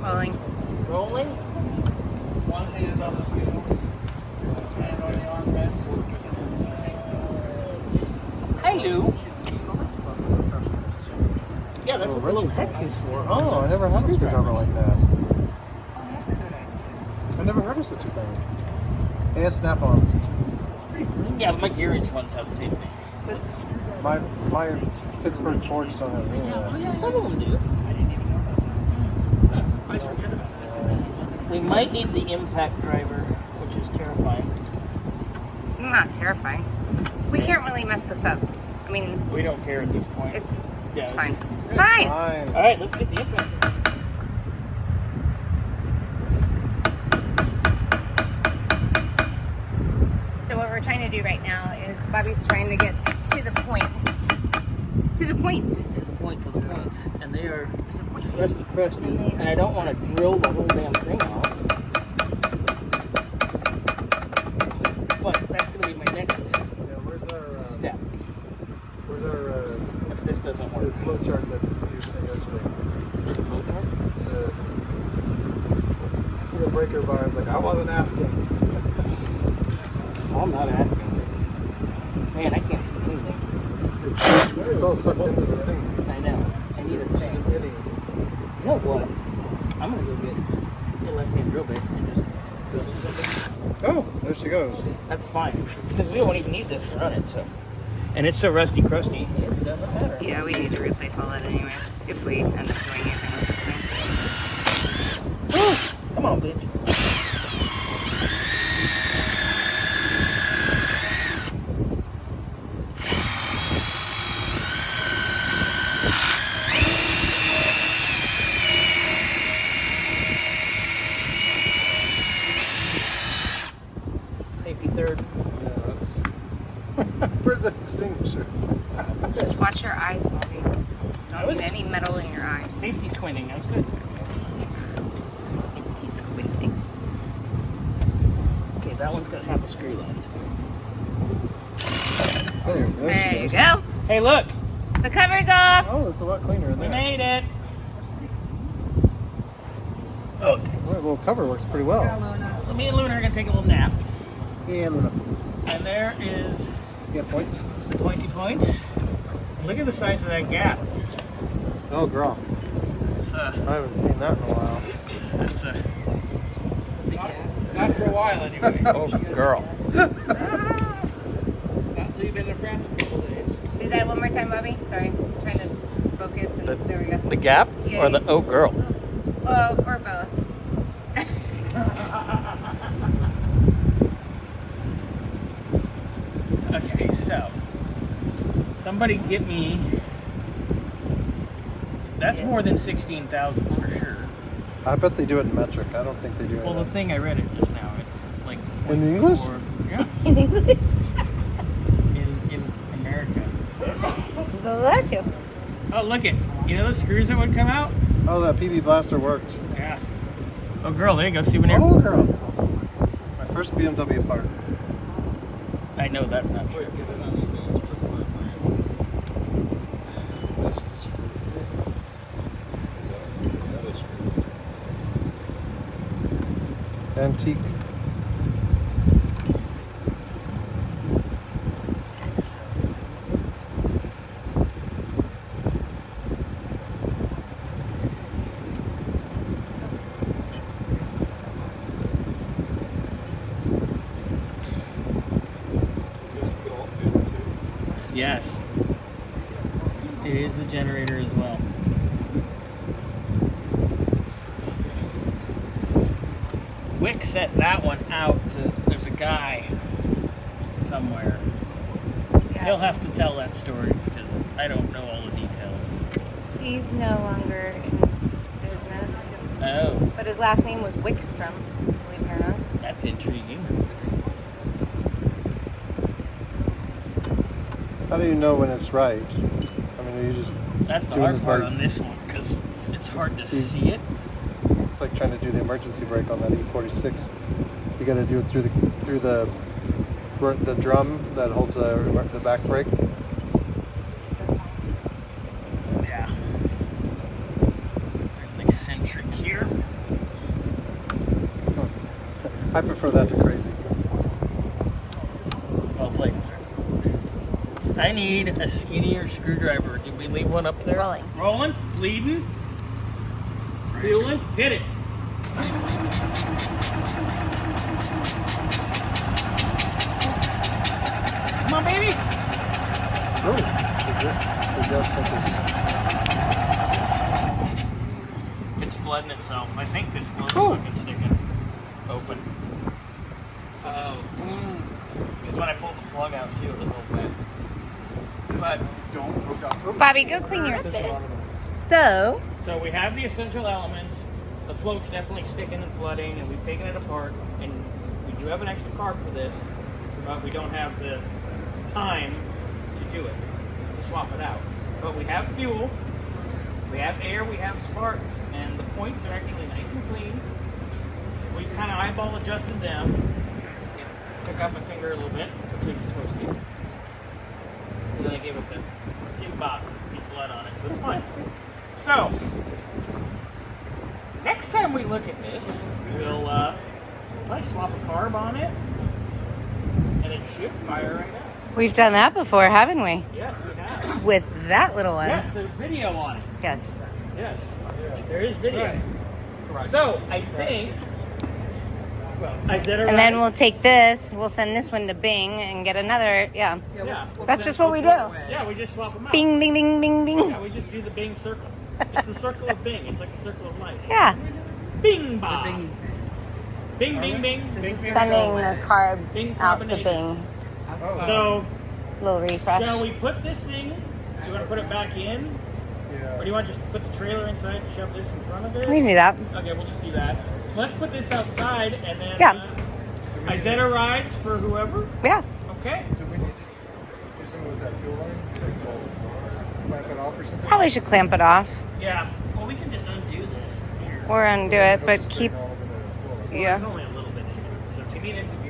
Rolling. Rolling. One hand on the wheel. Hand on the armrest. Hi, Lou. Yeah, that's what the little hex is for. Oh, I never had a screwdriver like that. I never heard of such a thing. And snap-ons. Yeah, but my gear-inch ones have the same thing. My Pittsburgh Forge don't have any of that. Some of them do. We might need the impact driver, which is terrifying. It's not terrifying. We can't really mess this up. I mean, We don't care at this point. it's Yeah, fine. It's fine. All right, let's get the impact. So what we're trying to do right now is Bobby's trying to get to the points. To the points. To the point, and they are rusty crusty, and I don't want to drill the whole damn thing out. But that's going to be my next Where's our step. Where's our If this doesn't work. flow chart that you sent yesterday? The flow chart? The breaker bar is like, I wasn't asking. I'm not asking. Man, I can't see anything. It's all sucked into the thing. I know. I need a She's thing. an idiot. You know what? I'm going to go get the left-hand drill bit and just... Oh, there she goes. That's fine. Because we don't even need this to run it, so... And it's so rusty crusty, it doesn't matter. Yeah, we need to replace all that anyways, if we end up doing anything with this thing. Woo! Come on, bitch. Safety third. Yeah, that's... Where's the extinguisher? Just watch your eyes, Bobby. I Don't was leave any metal in your eyes. safety squinting. That was good. He's squinting. Okay, that one's got half a screw left. There There she you goes. go. Hey, look! The cover's off. Oh, it's a lot cleaner in We there. made it! Okay. Well, the little cover works pretty well. So me and Luna are going to take a little nap. Yeah, Luna. And there is You got points? pointy points. Look at the size of that gap. Oh, girl. It's, I haven't seen that in a while. that's a big gap. Not for a while, anyway. Oh, girl. Not until you've been in France a couple days. Do that one more time, Bobby. Sorry. I'm trying to focus. And there we go. The gap Yeah, or the yeah. oh girl? Oh, or both. Okay, so somebody get me. That's Yes. more than 16 thousandths for sure. I bet they do it in metric. I don't think they do it Well, the thing I read it just now, it's like In English? 0.4 Yeah, In English. in America. Bless you. Oh, look it. You know those screws that would come out? Oh, that PV blaster worked. Yeah. Oh, girl, there you go. Souvenir. Oh, girl. My first BMW part. I know that's not true. That's the screw. Is that a screw? Antique. Yes. It is the generator as well. Wick set that one out to, there's a guy somewhere. Yeah, He'll have to tell that story because I don't know all the details. He's no longer in business. Oh, But his last name was Wickstrom, believe it or not. that's intriguing. How do you know when it's right? I mean, you just... That's the Doing hard this part like- on this one because it's hard to see it. It's like trying to do the emergency brake on that E46. You got to do it through the drum that holds the back brake. Yeah. There's an eccentric here. I prefer that to crazy. Well played, sir. I need a skinnier screwdriver. Did we leave one up there? Rolling. Rolling, bleeding, fueling, hit it. Come on, baby. Oh, it does something. It's flooding itself. I think this float's Oh. fucking sticking open. Because when I pulled the plug out too, it was a little wet. But Bobby, go clean your Essential bit. elements. So, we have the essential elements. The float's definitely sticking and flooding, and we've taken it apart. And we do have an extra carb for this, but we don't have the time to do it, to swap it out. But we have fuel, we have air, we have spark, and the points are actually nice and clean. We kind of eyeball adjusted them. It took out my finger a little bit, which it's supposed to. And then I gave it the Simbot blood on it, so it's fine. So, next time we look at this, we'll probably swap a carb on it, and it should fire right now. we've done that before, haven't we? Yes, we have. With that little one. Yes, there's video on it. Yes. Yes, there is video. So, I think, well, Izetta And then Rice- we'll take this, we'll send this one to Bing and get another, yeah. Yeah, That's just what we do. yeah, we just swap them out. Bing, bing, bing, bing, Yeah, bing. we just do the Bing circle. It's the circle of Bing. It's like the circle of life. Yeah. Bing bong. Bing, bing, bing. Bing, Sending the carb Bing out to carbonated. Bing. So, Little refresh. shall we put this thing? Do you want to put it back in? Or do you want to just put the trailer inside and shove this in front of it? We can do that. Okay, we'll just do that. So let's put this outside and then Yeah. Izetta rides for whoever. Yeah. Okay. Do we need to do something with that fuel line? Like to clamp it off or something? Probably should clamp it off Yeah. Well, we can just undo this here. or undo it, but Just keep, bring all of it in the fuel line. yeah. There's only a little bit in it. So do you need it to